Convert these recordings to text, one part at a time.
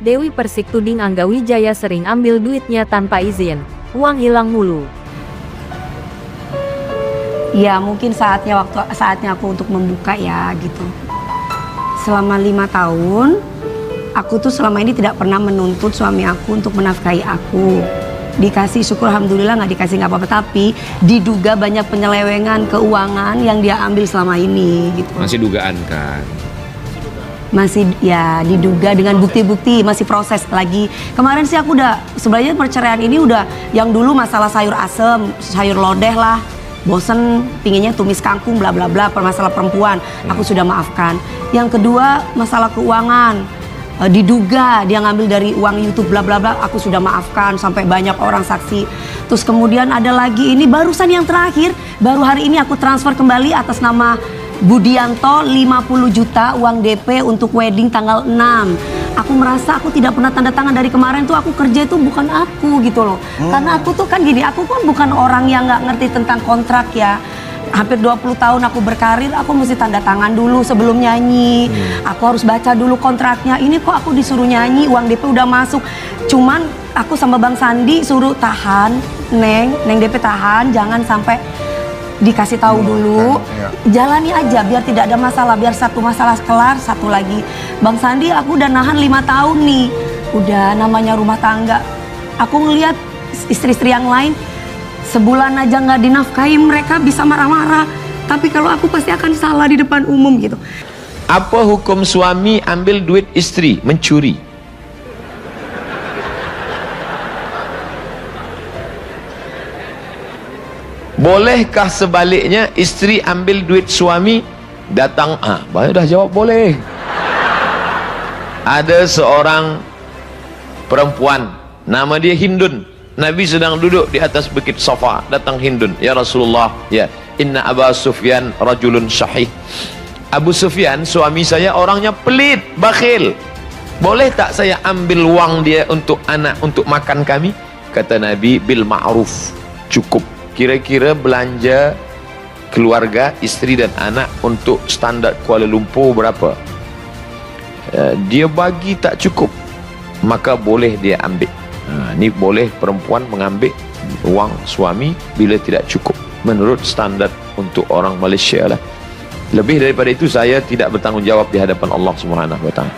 Dewi Persik tuding Angga Wijaya sering ambil duitnya tanpa izin, uang hilang mulu. Ya mungkin saatnya aku untuk membuka ya gitu. Selama 5 tahun, aku tuh selama ini tidak pernah menuntut suami aku untuk menafkahi aku. Dikasih syukur alhamdulillah, nggak dikasih nggak apa-apa, tapi diduga banyak penyelewengan keuangan yang dia ambil selama ini gitu. Masih dugaan kan? Masih ya diduga dengan bukti-bukti, masih proses lagi. Kemarin sih aku udah, sebenarnya perceraian ini udah, yang dulu masalah sayur asem, sayur lodeh lah, bosen pinginnya tumis kangkung bla bla bla, masalah perempuan aku sudah maafkan. Yang kedua masalah keuangan, diduga dia ngambil dari uang YouTube bla bla bla, aku sudah maafkan sampai banyak orang saksi. Terus kemudian ada lagi, ini barusan yang terakhir, baru hari ini aku transfer kembali atas nama Budianto 50 juta uang DP untuk wedding tanggal 6. Aku merasa aku tidak pernah tanda tangan dari kemarin tuh, aku kerja itu bukan aku gitu loh. Karena aku tuh kan gini, aku kan bukan orang yang nggak ngerti tentang kontrak ya. Hampir 20 tahun aku berkarir, aku mesti tanda tangan dulu sebelum nyanyi. Aku harus baca dulu kontraknya. Ini kok aku disuruh nyanyi, uang DP udah masuk. Cuman aku sama Bang Sandi suruh tahan, Neng DP tahan, jangan sampai dikasih tahu dulu, jalani aja biar tidak ada masalah, biar satu masalah kelar, satu lagi. Bang Sandi, aku udah nahan 5 tahun nih, udah namanya rumah tangga. Aku ngeliat istri-istri yang lain sebulan aja nggak dinafkahi, mereka bisa marah-marah. Tapi kalau aku pasti akan salah di depan umum gitu. Apa hukum suami ambil duit istri, mencuri? Bolehkah sebaliknya istri ambil duit suami, datang, banyak dah jawab boleh. Ada seorang perempuan, nama dia Hindun. Nabi sedang duduk di atas bukit Safa, datang Hindun, ya Rasulullah, ya, inna Abu Sufyan rajulun syahih. Abu Sufyan suami saya orangnya pelit, bakhil. Boleh tak saya ambil uang dia untuk anak, untuk makan kami? Kata Nabi, bil ma'ruf, cukup. Kira-kira belanja keluarga, istri dan anak untuk standar Kuala Lumpur berapa? Dia bagi tak cukup, maka boleh dia ambil. Ini boleh perempuan mengambil uang suami bila tidak cukup menurut standar untuk orang Malaysia lah. Lebih daripada itu saya tidak bertanggungjawab di hadapan Allah Subhanahu wa taala.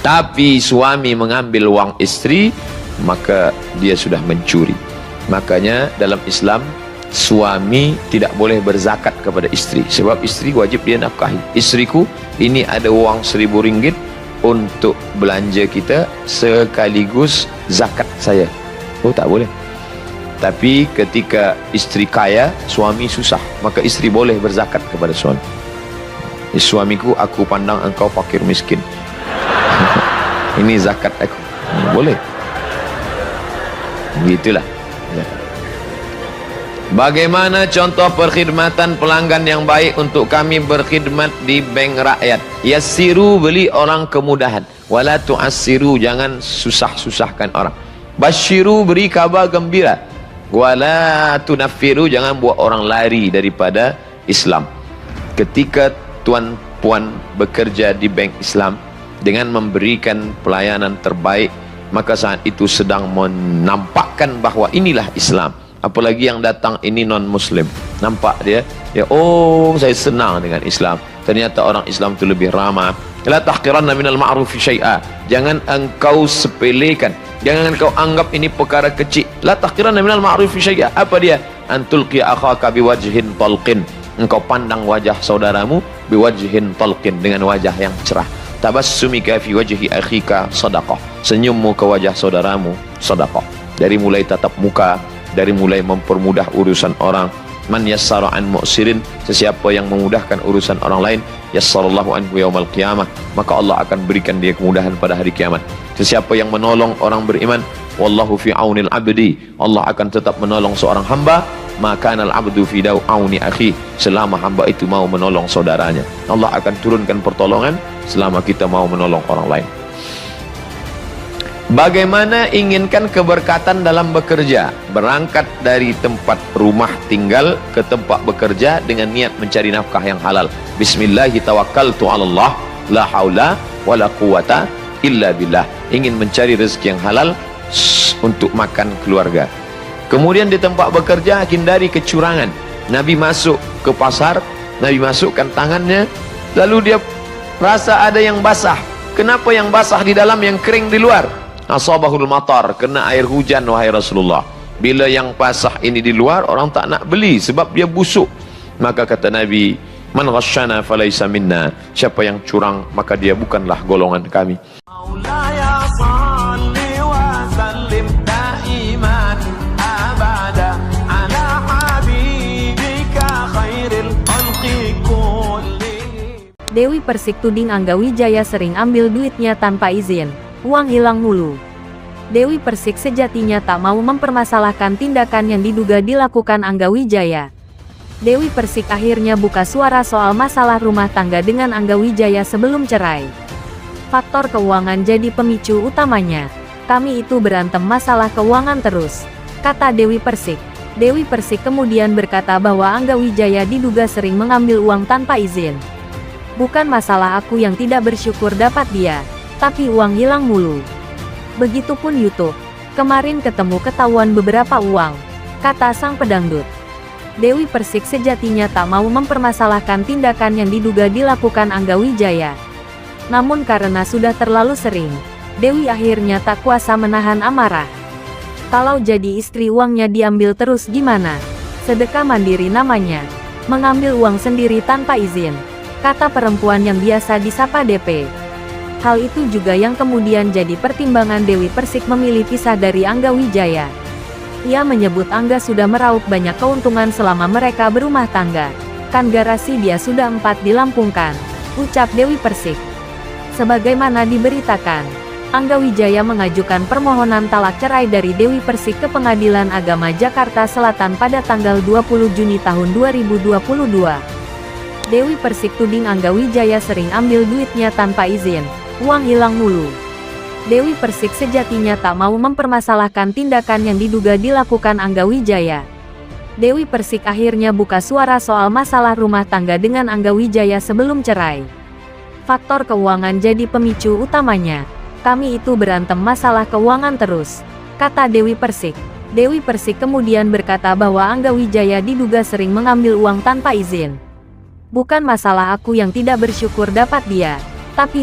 Tapi suami mengambil uang istri, maka dia sudah mencuri. Makanya dalam Islam suami tidak boleh berzakat kepada istri, sebab istri wajib dia nafkahi. Istriku, ini ada uang RM1.000 untuk belanja kita sekaligus zakat saya. Oh, tak boleh. Tapi ketika istri kaya, suami susah, maka istri boleh berzakat kepada suami. Suamiku, aku pandang engkau fakir miskin. Ini zakat aku. Boleh. Begitulah. Bagaimana contoh perkhidmatan pelanggan yang baik untuk kami berkhidmat di bank rakyat? Yassiru, beli orang kemudahan. Wala tu'assiru, jangan susah-susahkan orang. Basyiru, beri kabar gembira. Wala tunaffiru, jangan buat orang lari daripada Islam. Ketika tuan puan bekerja di bank Islam dengan memberikan pelayanan terbaik, maka saat itu sedang menampakkan bahawa inilah Islam. Apalagi yang datang ini non-muslim, nampak dia, oh saya senang dengan Islam, ternyata orang Islam itu lebih ramah. La tahqiranna minal ma'rufi syai'a, jangan engkau sepelekan, jangan engkau anggap ini perkara kecil. La tahqiranna minal ma'rufi syai'a, apa dia? Antulqi akhaka biwajhin talqin, engkau pandang wajah saudaramu biwajhin talqin, dengan wajah yang cerah. Tabassumika fi wajhi akhika sadaqah, senyummu ke wajah saudaramu sedekah. Dari mulai tatap muka, dari mulai mempermudah urusan orang. Man yassara an mu'sirin, sesiapa yang memudahkan urusan orang lain, yassarallahu anhu yaumal qiyamah, maka Allah akan berikan dia kemudahan pada hari kiamat. Sesiapa yang menolong orang beriman, wallahu fi aunil abdi, Allah akan tetap menolong seorang hamba, maka al abdu fi auni akhi, selama hamba itu mau menolong saudaranya. Allah akan turunkan pertolongan selama kita mau menolong orang lain. Bagaimana inginkan keberkatan dalam bekerja? Berangkat dari tempat rumah tinggal ke tempat bekerja dengan niat mencari nafkah yang halal. Bismillahirrahmanirrahim, tawakkaltu 'alallah, la haula wala quwata illa billah, ingin mencari rezeki yang halal untuk makan keluarga. Kemudian di tempat bekerja hindari kecurangan. Nabi masuk ke pasar, Nabi masukkan tangannya, lalu dia rasa ada yang basah. Kenapa yang basah di dalam, yang kering di luar? Asabahul matar, kena air hujan wahai Rasulullah. Bila yang basah ini di luar, orang tak nak beli sebab dia busuk. Maka kata Nabi, man ghasyana falaysa minna, siapa yang curang maka dia bukanlah golongan kami. Dewi Persik tuding Angga Wijaya sering ambil duitnya tanpa izin, uang hilang mulu. Dewi Persik sejatinya tak mau mempermasalahkan tindakan yang diduga dilakukan Angga Wijaya. Dewi Persik akhirnya buka suara soal masalah rumah tangga dengan Angga Wijaya sebelum cerai. Faktor keuangan jadi pemicu utamanya. Kami itu berantem masalah keuangan terus, kata Dewi Persik. Dewi Persik kemudian berkata bahwa Angga Wijaya diduga sering mengambil uang tanpa izin. Bukan masalah aku yang tidak bersyukur dapat dia, tapi uang hilang mulu. Begitupun YouTube. Kemarin ketemu ketahuan beberapa uang, kata sang pedangdut. Dewi Persik sejatinya tak mau mempermasalahkan tindakan yang diduga dilakukan Angga Wijaya. Namun karena sudah terlalu sering, Dewi akhirnya tak kuasa menahan amarah. Kalau jadi istri uangnya diambil terus gimana? Sedekah mandiri namanya. Mengambil uang sendiri tanpa izin, kata perempuan yang biasa disapa DP. Hal itu juga yang kemudian jadi pertimbangan Dewi Persik memilih pisah dari Angga Wijaya. Ia menyebut Angga sudah meraup banyak keuntungan selama mereka berumah tangga. Kan garasi dia sudah 4 dilampungkan, ucap Dewi Persik. Sebagaimana diberitakan, Angga Wijaya mengajukan permohonan talak cerai dari Dewi Persik ke Pengadilan Agama Jakarta Selatan pada tanggal 20 Juni tahun 2022. Dewi Persik tuding Angga Wijaya sering ambil duitnya tanpa izin, uang hilang mulu. Dewi Persik sejatinya tak mau mempermasalahkan tindakan yang diduga dilakukan Angga Wijaya. Dewi Persik akhirnya buka suara soal masalah rumah tangga dengan Angga Wijaya sebelum cerai. Faktor keuangan jadi pemicu utamanya. Kami itu berantem masalah keuangan terus, kata Dewi Persik. Dewi Persik kemudian berkata bahwa Angga Wijaya diduga sering mengambil uang tanpa izin. Bukan masalah aku yang tidak bersyukur dapat dia, tapi